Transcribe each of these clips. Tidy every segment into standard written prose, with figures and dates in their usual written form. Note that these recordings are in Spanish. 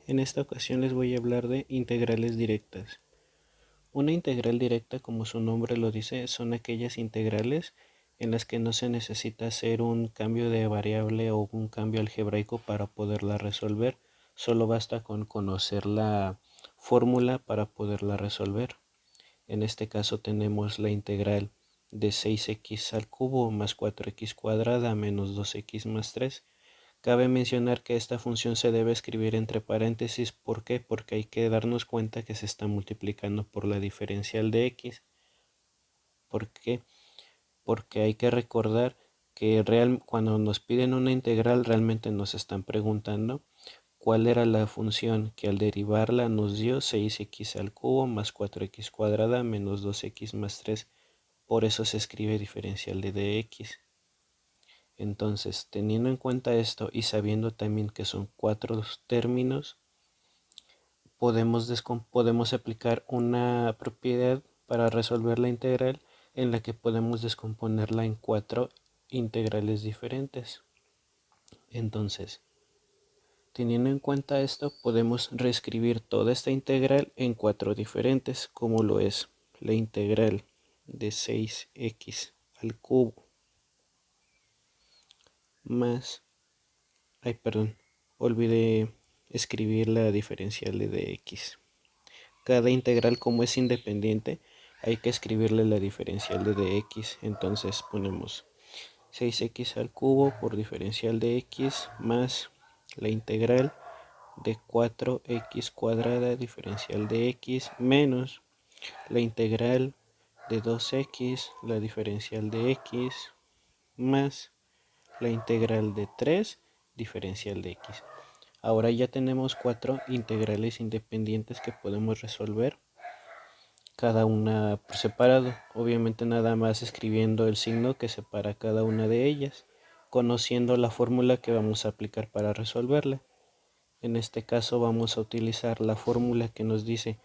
En esta ocasión les voy a hablar de integrales directas. Una integral directa, como su nombre lo dice, son aquellas integrales en las que no se necesita hacer un cambio de variable o un cambio algebraico para poderla resolver. Solo basta con conocer la fórmula para poderla resolver. En este caso tenemos la integral de 6x al cubo más 4x cuadrada menos 2x más 3. Cabe mencionar que esta función se debe escribir entre paréntesis. ¿Por qué? Porque hay que darnos cuenta que se está multiplicando por la diferencial de x. ¿Por qué? Porque hay que recordar que cuando nos piden una integral realmente nos están preguntando cuál era la función que al derivarla nos dio 6x al cubo más 4x cuadrada menos 2x más 3. Por eso se escribe diferencial de dx. Entonces, teniendo en cuenta esto y sabiendo también que son 4 términos, podemos aplicar una propiedad para resolver la integral en la que podemos descomponerla en 4 integrales diferentes. Entonces, teniendo en cuenta esto, podemos reescribir toda esta integral en 4 diferentes, como lo es la integral de 6x al cubo más olvidé escribir la diferencial de dx. Cada integral, como es independiente, hay que escribirle la diferencial de dx. Entonces ponemos 6x al cubo por diferencial de x más la integral de 4x cuadrada diferencial de x menos la integral de 2x la diferencial de x más la integral de 3 diferencial de x. Ahora ya tenemos 4 integrales independientes que podemos resolver, cada una por separado. Obviamente nada más escribiendo el signo que separa cada una de ellas, conociendo la fórmula que vamos a aplicar para resolverla. En este caso vamos a utilizar la fórmula que nos dice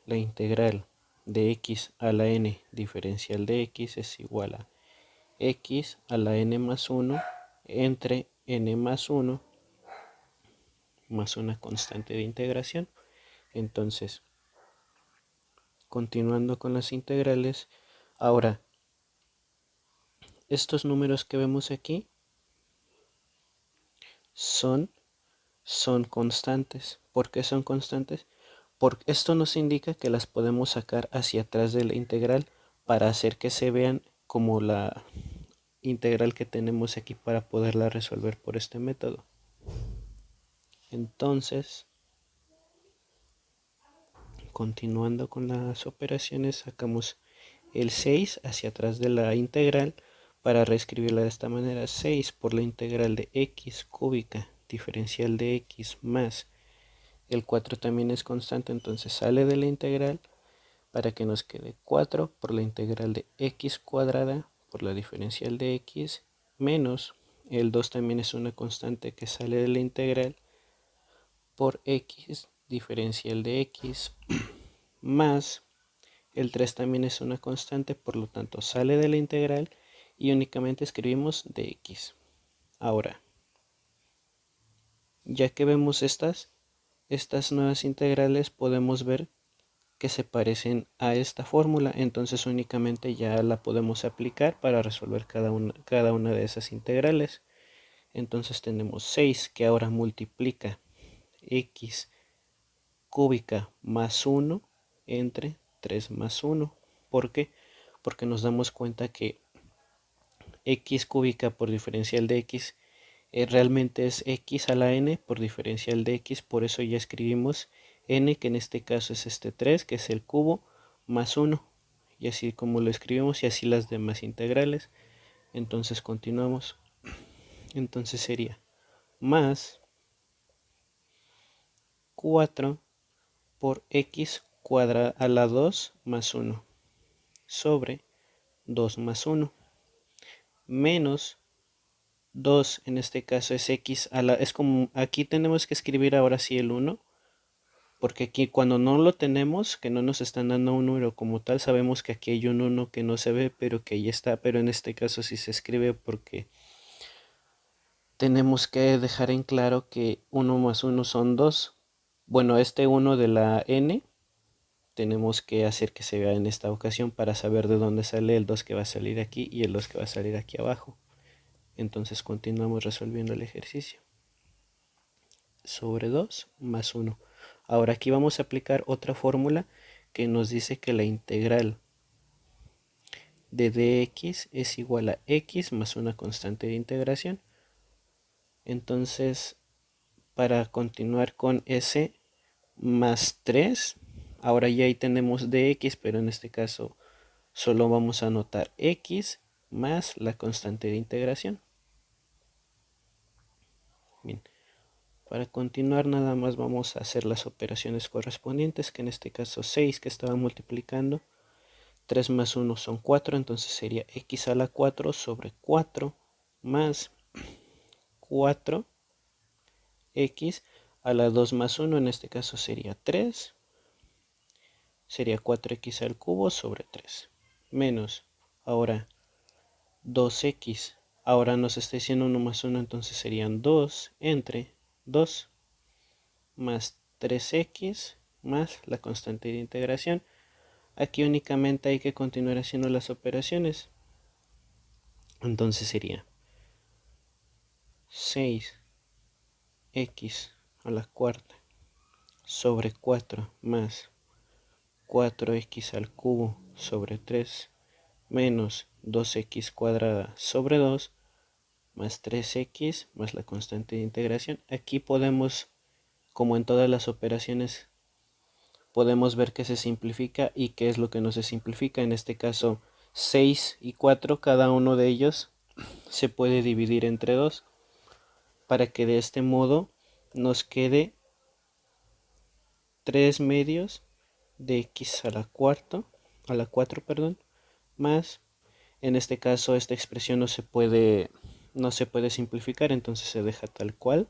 la integral de x a la n diferencial de x es igual a x a la n más 1 entre n más 1 más una constante de integración. Entonces, continuando con las integrales, ahora, estos números que vemos aquí son constantes. ¿Por qué son constantes? Porque esto nos indica que las podemos sacar hacia atrás de la integral para hacer que se vean como la integral que tenemos aquí para poderla resolver por este método. Entonces, continuando con las operaciones, sacamos el 6 hacia atrás de la integral para reescribirla de esta manera. 6 por la integral de x cúbica diferencial de x más el 4 también es constante, entonces sale de la integral para que nos quede 4 por la integral de x cuadrada por la diferencial de x menos el 2 también es una constante que sale de la integral por x diferencial de x más el 3 también es una constante, por lo tanto sale de la integral y únicamente escribimos dx. Ahora, ya que vemos estas nuevas integrales, podemos ver que se parecen a esta fórmula, entonces únicamente ya la podemos aplicar para resolver cada una de esas integrales. Entonces tenemos 6 que ahora multiplica x cúbica más 1 entre 3 más 1. ¿Por qué? Porque nos damos cuenta que x cúbica por diferencial de x realmente es x a la n por diferencial de x, por eso ya escribimos n, que en este caso es este 3, que es el cubo, más 1, y así como lo escribimos, y así las demás integrales. Entonces continuamos. Entonces sería más 4 por x cuadrada a la 2 más 1 sobre 2 más 1 menos 2, en este caso es x a la, es como aquí tenemos que escribir ahora sí el 1, porque aquí cuando no lo tenemos, que no nos están dando un número como tal, sabemos que aquí hay un 1 que no se ve, pero que ahí está, pero en este caso sí se escribe porque tenemos que dejar en claro que 1 más 1 son 2, Bueno, este 1 de la n tenemos que hacer que se vea en esta ocasión para saber de dónde sale el 2 que va a salir aquí y el 2 que va a salir aquí abajo. Entonces continuamos resolviendo el ejercicio. Sobre 2 más 1. Ahora aquí vamos a aplicar otra fórmula que nos dice que la integral de dx es igual a x más una constante de integración. Entonces, para continuar con s más 3, ahora ya ahí tenemos dx, pero en este caso solo vamos a anotar x más la constante de integración. Bien, para continuar nada más vamos a hacer las operaciones correspondientes, que en este caso 6 que estaba multiplicando, 3 más 1 son 4, entonces sería x a la 4 sobre 4 más 4x a la 2 más 1, en este caso sería 3, sería 4x al cubo sobre 3, menos, ahora 2x, ahora nos está diciendo 1 más 1, entonces serían 2 entre 2 más 3x más la constante de integración. Aquí únicamente hay que continuar haciendo las operaciones. Entonces sería 6x a la cuarta sobre 4 más 4x al cubo sobre 3 menos 2x cuadrada sobre 2 más 3x más la constante de integración. Aquí podemos, como en todas las operaciones, podemos ver que se simplifica y qué es lo que no se simplifica. En este caso 6 y 4, cada uno de ellos se puede dividir entre 2 para que de este modo nos quede 3 medios de x a la 4, perdón, más, en este caso esta expresión no se puede simplificar, entonces se deja tal cual,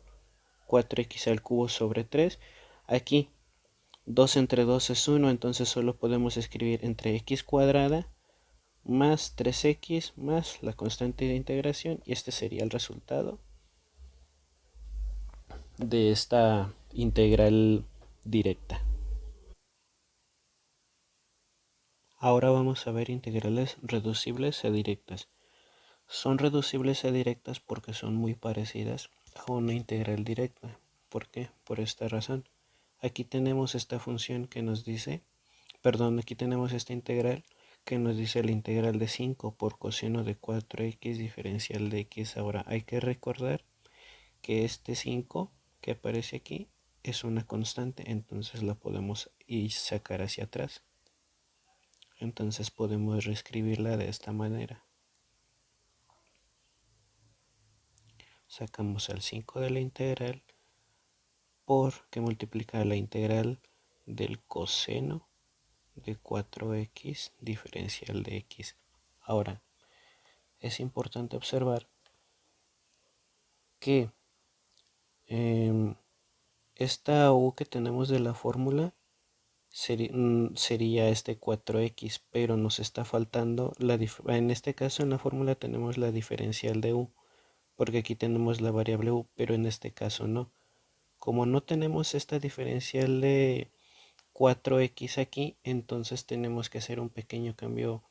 4x al cubo sobre 3. Aquí 2 entre 2 es 1, entonces solo podemos escribir entre x cuadrada más 3x más la constante de integración, y este sería el resultado de esta integral directa. Ahora vamos a ver integrales reducibles e directas. Son reducibles e directas porque son muy parecidas a una integral directa. ¿Por qué? Por esta razón. Aquí tenemos esta función que nos dice, perdón, aquí tenemos esta integral que nos dice la integral de 5 por coseno de 4x diferencial de x. Ahora hay que recordar que este 5 que aparece aquí es una constante, entonces la podemos sacar hacia atrás. Entonces podemos reescribirla de esta manera. Sacamos al 5 de la integral por que multiplica la integral del coseno de 4x diferencial de x. Ahora, es importante observar que esta u que tenemos de la fórmula sería este 4x, pero nos está faltando en este caso en la fórmula tenemos la diferencial de u, porque aquí tenemos la variable u, pero en este caso no. Como no tenemos esta diferencial de 4x aquí, entonces tenemos que hacer un pequeño cambio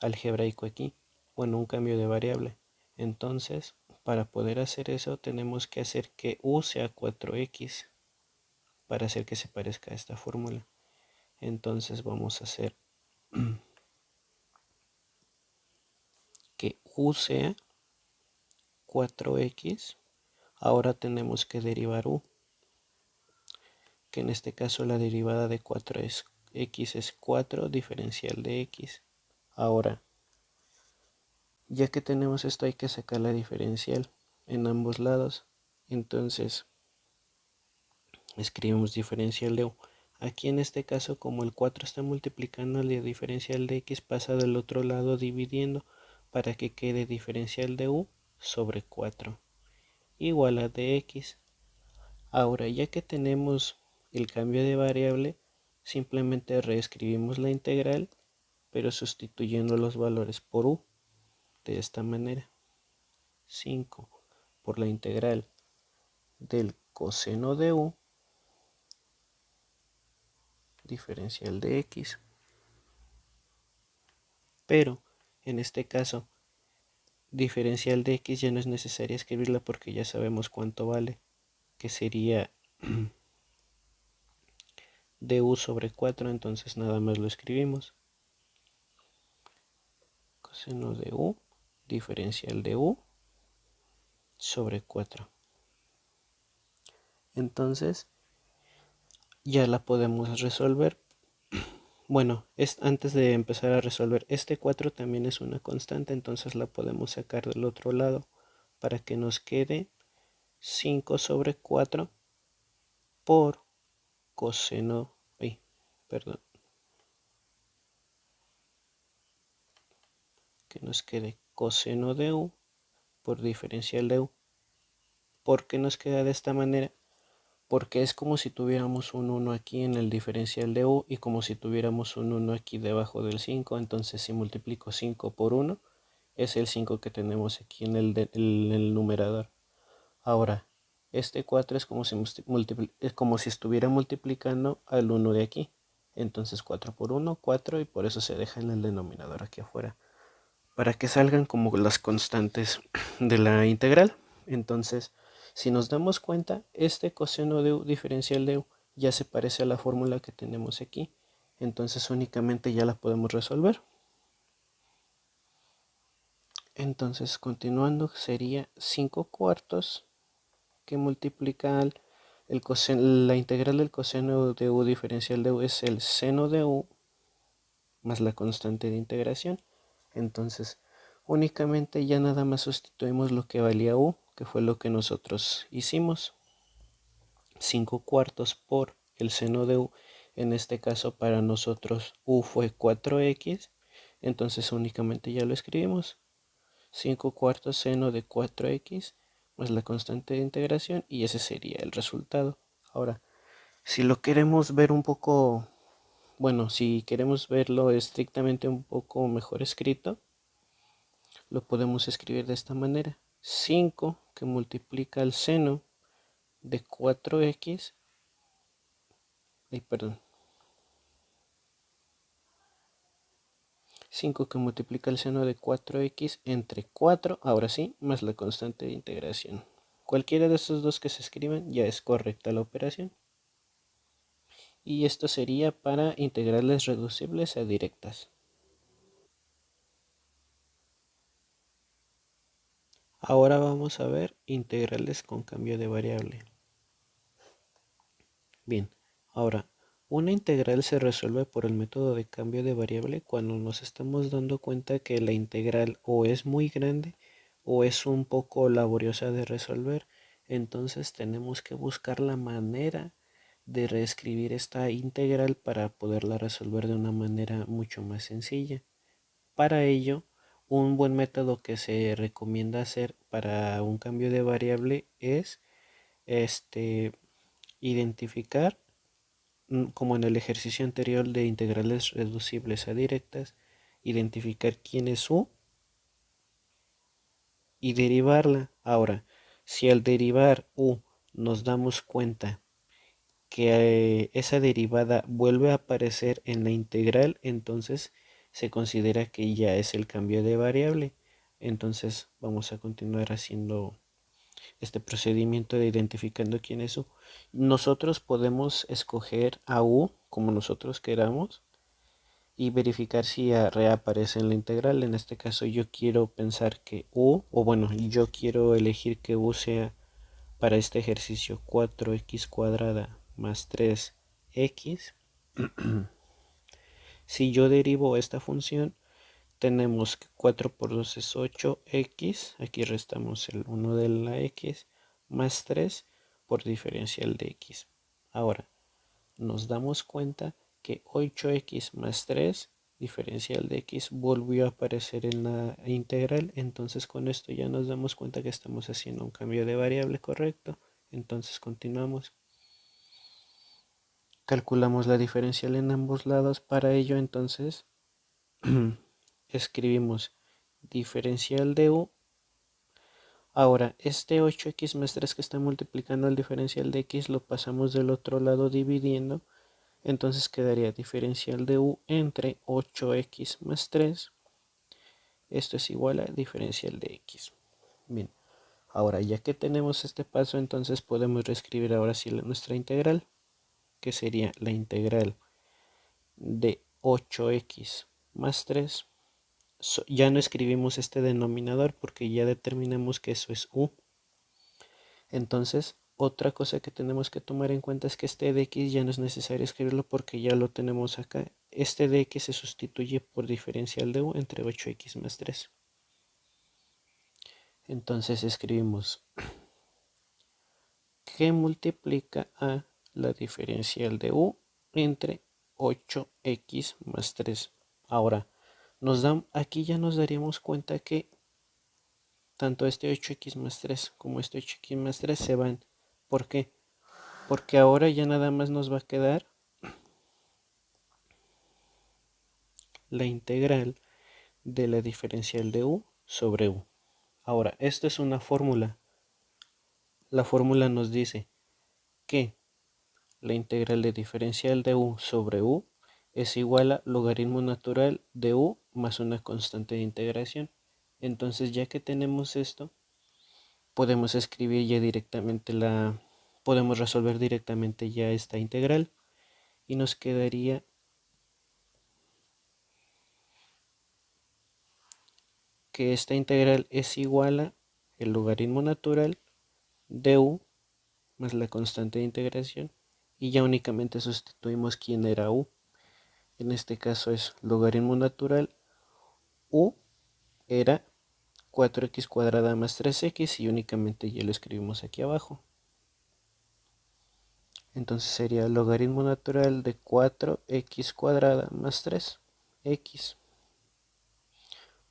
algebraico aquí, bueno, un cambio de variable. Entonces, para poder hacer eso, tenemos que hacer que u sea 4x para hacer que se parezca a esta fórmula. Entonces vamos a hacer que u sea 4x. Ahora tenemos que derivar u, que en este caso la derivada de 4x es 4 diferencial de x. Ahora, ya que tenemos esto, hay que sacar la diferencial en ambos lados. Entonces, escribimos diferencial de u. Aquí en este caso, como el 4 está multiplicando, la diferencial de x pasa del otro lado dividiendo para que quede diferencial de u sobre 4 igual a dx. Ahora, ya que tenemos el cambio de variable, simplemente reescribimos la integral, pero sustituyendo los valores por u de esta manera. 5 por la integral del coseno de u diferencial de x. Pero en este caso, diferencial de x ya no es necesario escribirla porque ya sabemos cuánto vale, que sería du sobre 4, entonces nada más lo escribimos. Coseno de u, diferencial de u sobre 4. Entonces ya la podemos resolver. Bueno, antes de empezar a resolver, este 4 también es una constante, entonces la podemos sacar del otro lado para que nos quede 5 sobre 4 por coseno, perdón, que nos quede coseno de u por diferencial de u. ¿Por qué nos queda de esta manera? Porque es como si tuviéramos un 1 aquí en el diferencial de u y como si tuviéramos un 1 aquí debajo del 5, entonces si multiplico 5 por 1 es el 5 que tenemos aquí en el numerador. Ahora, este 4 es como si estuviera multiplicando al 1 de aquí. Entonces 4 por 1, 4 y por eso se deja en el denominador aquí afuera. Para que salgan como las constantes de la integral. Entonces, si nos damos cuenta, este coseno de u diferencial de u ya se parece a la fórmula que tenemos aquí. Entonces únicamente ya la podemos resolver. Entonces, continuando, sería 5 cuartos que multiplica la integral del coseno de u diferencial de u es el seno de u más la constante de integración. Entonces, únicamente ya nada más sustituimos lo que valía u, que fue lo que nosotros hicimos. 5 cuartos por el seno de u. En este caso para nosotros u fue 4x. Entonces únicamente ya lo escribimos. 5 cuartos seno de 4x más la constante de integración y ese sería el resultado. Ahora, si lo queremos ver un poco, bueno, si queremos verlo estrictamente un poco mejor escrito, lo podemos escribir de esta manera. 5 que multiplica el seno de 4x, perdón, 5 que multiplica el seno de 4x entre 4, ahora sí, más la constante de integración. Cualquiera de estos dos que se escriban ya es correcta la operación. Y esto sería para integrales reducibles a directas. Ahora vamos a ver integrales con cambio de variable. Bien, ahora, una integral se resuelve por el método de cambio de variable cuando nos estamos dando cuenta que la integral o es muy grande o es un poco laboriosa de resolver. Entonces tenemos que buscar la manera de reescribir esta integral para poderla resolver de una manera mucho más sencilla. Para ello, un buen método que se recomienda hacer para un cambio de variable es identificar, como en el ejercicio anterior de integrales reducibles a directas, identificar quién es u y derivarla. Ahora, si al derivar u nos damos cuenta que esa derivada vuelve a aparecer en la integral, entonces se considera que ya es el cambio de variable. Entonces vamos a continuar haciendo este procedimiento de identificando quién es u. Nosotros podemos escoger a u como nosotros queramos y verificar si reaparece en la integral. En este caso yo quiero pensar que u, o bueno, yo quiero elegir que u sea para este ejercicio 4x cuadrada más 3x. Si yo derivo esta función, tenemos que 4 por 2 es 8x, aquí restamos el 1 de la x, más 3 por diferencial de x. Ahora, nos damos cuenta que 8x más 3, diferencial de x, volvió a aparecer en la integral. Entonces con esto ya nos damos cuenta que estamos haciendo un cambio de variable correcto. Entonces continuamos. Calculamos la diferencial en ambos lados. Para ello entonces escribimos diferencial de u. Ahora, este 8x más 3 que está multiplicando el diferencial de x lo pasamos del otro lado dividiendo. Entonces quedaría diferencial de u entre 8x más 3. Esto es igual a diferencial de x. Bien, ahora ya que tenemos este paso, entonces podemos reescribir ahora sí nuestra integral, que sería la integral de 8x más 3. Ya no escribimos este denominador porque ya determinamos que eso es u. Entonces, otra cosa que tenemos que tomar en cuenta es que este dx ya no es necesario escribirlo porque ya lo tenemos acá. Este dx se sustituye por diferencial de u entre 8x más 3. Entonces escribimos que multiplica a la diferencial de u entre 8x más 3. Ahora, aquí ya nos daríamos cuenta que tanto este 8x más 3 como este 8x más 3 se van. ¿Por qué? Porque ahora ya nada más nos va a quedar la integral de la diferencial de u sobre u. Ahora, esto es una fórmula. La fórmula nos dice que la integral de diferencial de u sobre u es igual a logaritmo natural de u más una constante de integración. Entonces, ya que tenemos esto, podemos escribir ya directamente podemos resolver directamente ya esta integral y nos quedaría que esta integral es igual a el logaritmo natural de u más la constante de integración y ya únicamente sustituimos quién era u. En este caso es logaritmo natural, u era 4x cuadrada más 3x y únicamente ya lo escribimos aquí abajo. Entonces sería logaritmo natural de 4x cuadrada más 3x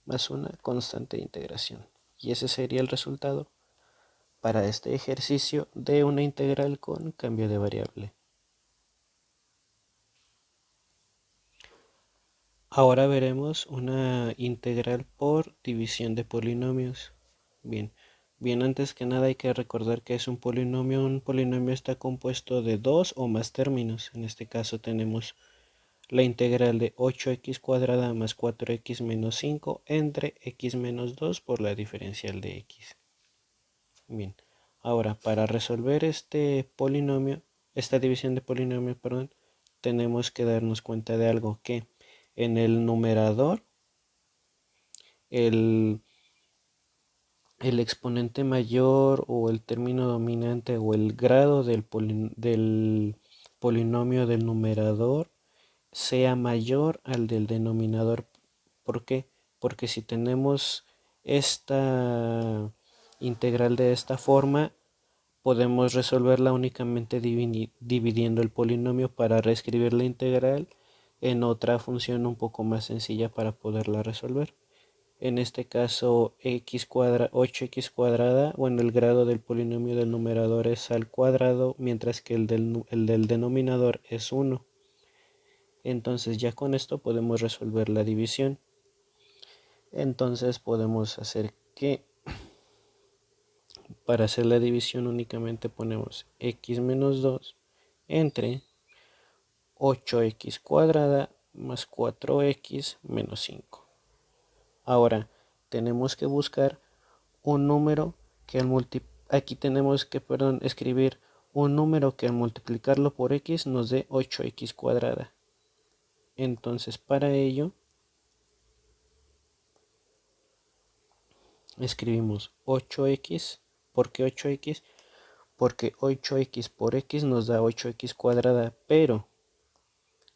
más una constante de integración. Y ese sería el resultado para este ejercicio de una integral con cambio de variable. Ahora veremos una integral por división de polinomios. Bien, antes que nada hay que recordar que es un polinomio. Un polinomio está compuesto de dos o más términos. En este caso tenemos la integral de 8x cuadrada más 4x menos 5 entre x menos 2 por la diferencial de x. Bien, ahora para resolver este polinomio, esta división de polinomio, perdón, tenemos que darnos cuenta de algo, que en el numerador el exponente mayor o el término dominante o el grado del polinomio del numerador sea mayor al del denominador. ¿Por qué? Porque si tenemos esta integral de esta forma, podemos resolverla únicamente dividiendo el polinomio para reescribir la integral en otra función un poco más sencilla para poderla resolver. En este caso 8x cuadrada, bueno, el grado del polinomio del numerador es al cuadrado, mientras que el del denominador es 1. Entonces ya con esto podemos resolver la división. Entonces podemos hacer que para hacer la división únicamente ponemos x menos 2 entre 8x cuadrada más 4x menos 5. Ahora tenemos que buscar un número que aquí tenemos que escribir un número que al multiplicarlo por x nos dé 8x cuadrada. Entonces para ello escribimos 8x. ¿Por qué 8x? Porque 8x por x nos da 8x cuadrada, pero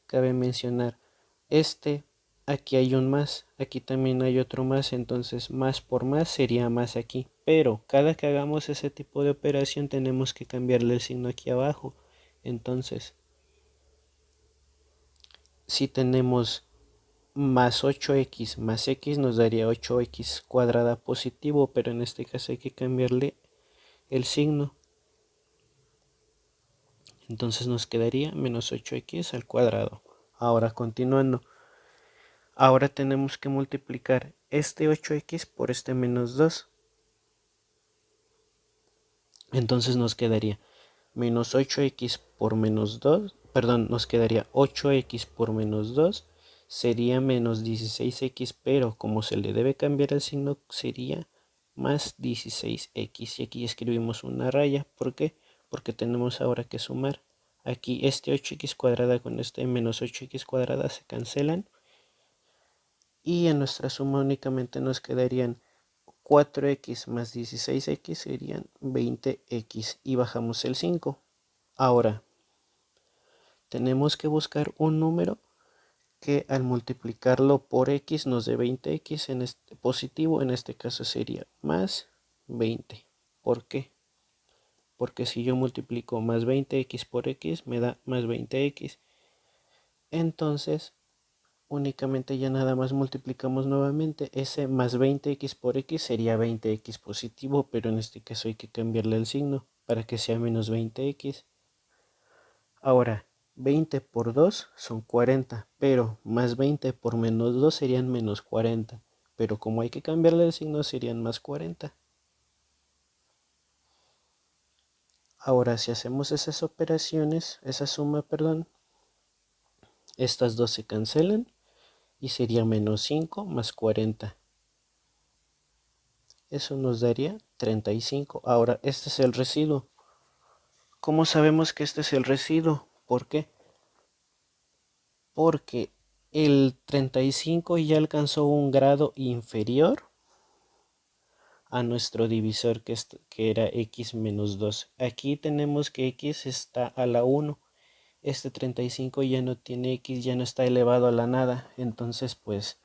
cabe mencionar, aquí hay un más, aquí también hay otro más, entonces más por más sería más aquí, pero cada que hagamos ese tipo de operación tenemos que cambiarle el signo aquí abajo. Entonces, si tenemos más 8x más x nos daría 8x cuadrada positivo, pero en este caso hay que cambiarle el signo. Entonces nos quedaría menos 8x al cuadrado. Ahora continuando. Ahora tenemos que multiplicar este 8x por este menos 2. Entonces nos quedaría menos 8x por menos 2, perdón, nos quedaría 8x por menos 2 sería menos 16x, pero como se le debe cambiar el signo sería más 16x, y aquí escribimos una raya. ¿Por qué? Porque tenemos ahora que sumar. Aquí este 8x cuadrada con este menos 8x cuadrada se cancelan, y en nuestra suma únicamente nos quedarían 4x más 16x serían 20x, y bajamos el 5. Ahora tenemos que buscar un número que al multiplicarlo por x nos dé 20x en este positivo. En este caso sería más 20. ¿Por qué? Porque si yo multiplico más 20x por x me da más 20x. Entonces únicamente ya nada más multiplicamos nuevamente. Ese más 20x por x sería 20x positivo, pero en este caso hay que cambiarle el signo para que sea menos 20x. Ahora 20 por 2 son 40, pero más 20 por menos 2 serían menos 40. Pero como hay que cambiarle el signo serían más 40. Ahora si hacemos esas operaciones, esa suma, perdón, estas dos se cancelan y sería menos 5 más 40. Eso nos daría 35. Ahora este es el residuo. ¿Cómo sabemos que este es el residuo? ¿Por qué? Porque el 35 ya alcanzó un grado inferior a nuestro divisor que era x menos 2. Aquí tenemos que x está a la 1. Este 35 ya no tiene x, ya no está elevado a la nada. Entonces pues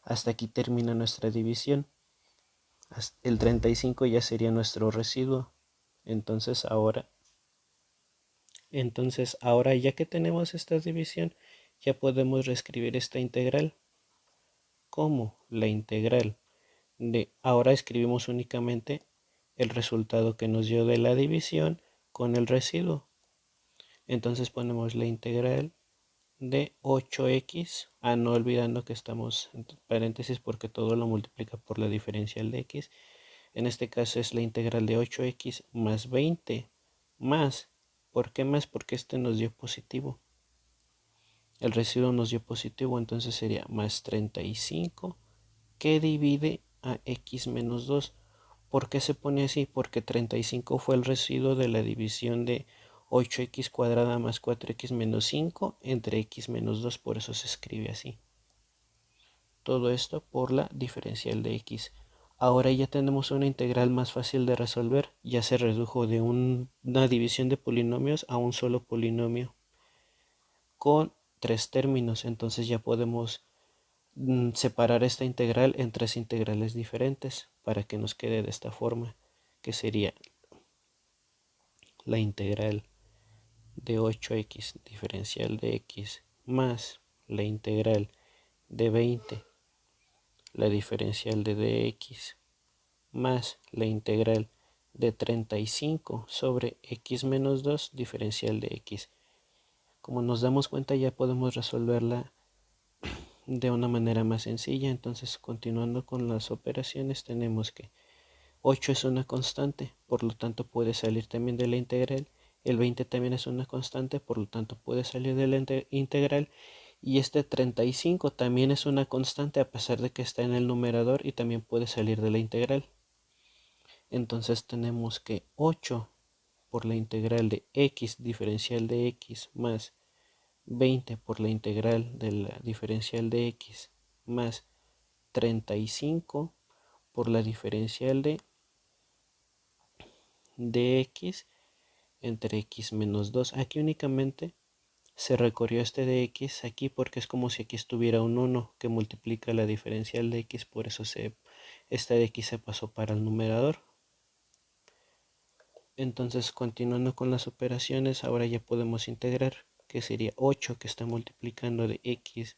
hasta aquí termina nuestra división. El 35 ya sería nuestro residuo. Entonces ahora ya que tenemos esta división, ya podemos reescribir esta integral como la integral ahora escribimos únicamente el resultado que nos dio de la división con el residuo. Entonces ponemos la integral de 8x, no olvidando que estamos entre paréntesis porque todo lo multiplica por la diferencial de x. En este caso es la integral de 8x más 20 más, ¿por qué más? Porque este nos dio positivo. El residuo nos dio positivo, entonces sería más 35 que divide a x menos 2. ¿Por qué se pone así? Porque 35 fue el residuo de la división de 8x cuadrada más 4x menos 5 entre x menos 2, por eso se escribe así. Todo esto por la diferencial de x. Ahora ya tenemos una integral más fácil de resolver, ya se redujo de una división de polinomios a un solo polinomio con 3 términos, entonces ya podemos separar esta integral en 3 integrales diferentes para que nos quede de esta forma, que sería la integral de 8x diferencial de x más la integral de 20 la diferencial de dx más la integral de 35 sobre x menos 2 diferencial de x. Como nos damos cuenta ya podemos resolverla de una manera más sencilla. Entonces continuando con las operaciones tenemos que 8 es una constante, por lo tanto puede salir también de la integral. El 20 también es una constante, por lo tanto puede salir de la integral. Y este 35 también es una constante a pesar de que está en el numerador y también puede salir de la integral. Entonces tenemos que 8 por la integral de x diferencial de x más 20 por la integral de la diferencial de x más 35 por la diferencial de x entre x menos 2. Aquí únicamente se recorrió este de x aquí porque es como si aquí estuviera un 1 que multiplica la diferencial de x, por eso esta de x se pasó para el numerador. Entonces continuando con las operaciones, ahora ya podemos integrar, que sería 8 que está multiplicando de x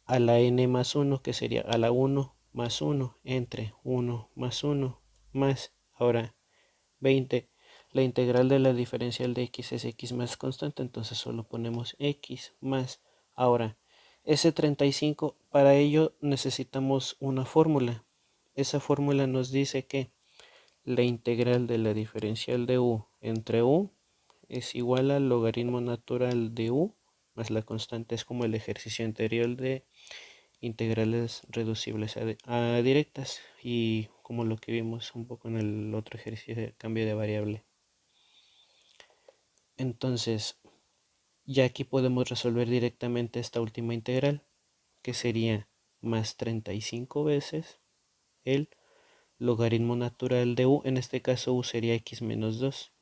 a la n más 1, que sería a la 1 más 1 entre 1 más 1 más, ahora 20. La integral de la diferencial de x es x más constante, entonces solo ponemos x más. Ahora, ese 35, para ello necesitamos una fórmula. Esa fórmula nos dice que la integral de la diferencial de u entre u es igual al logaritmo natural de u más la constante, es como el ejercicio anterior de integrales reducibles a directas y como lo que vimos un poco en el otro ejercicio de cambio de variable. Entonces, ya aquí podemos resolver directamente esta última integral, que sería más 35 veces el logaritmo natural de u, en este caso u sería x menos 2,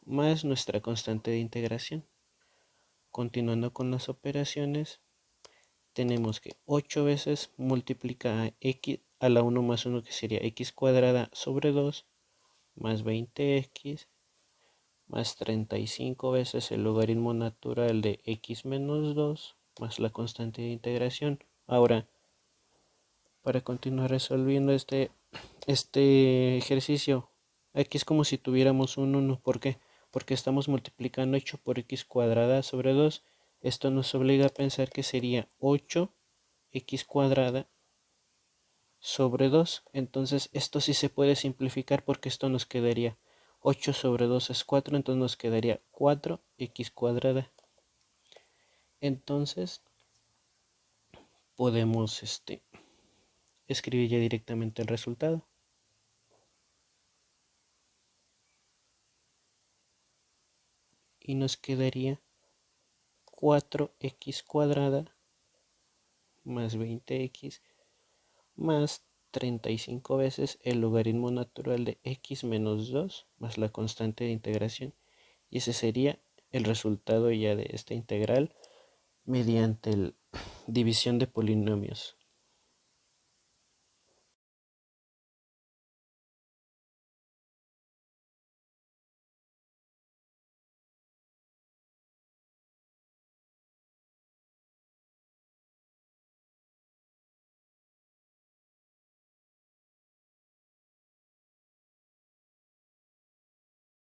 más nuestra constante de integración. Continuando con las operaciones, tenemos que 8 veces multiplica a x a la 1 más 1, que sería x cuadrada sobre 2, más 20x, más 35 veces el logaritmo natural de x menos 2, más la constante de integración. Ahora, para continuar resolviendo este ejercicio, aquí es como si tuviéramos un 1. ¿Por qué? Porque estamos multiplicando 8 por x cuadrada sobre 2. Esto nos obliga a pensar que sería 8x cuadrada sobre 2. Entonces esto sí se puede simplificar porque esto nos quedaría 8 sobre 2 es 4, entonces nos quedaría 4x cuadrada. Entonces podemos escribir ya directamente el resultado. Y nos quedaría 4x cuadrada más 20x más 35 veces el logaritmo natural de x menos 2 más la constante de integración. Y ese sería el resultado ya de esta integral mediante la división de polinomios.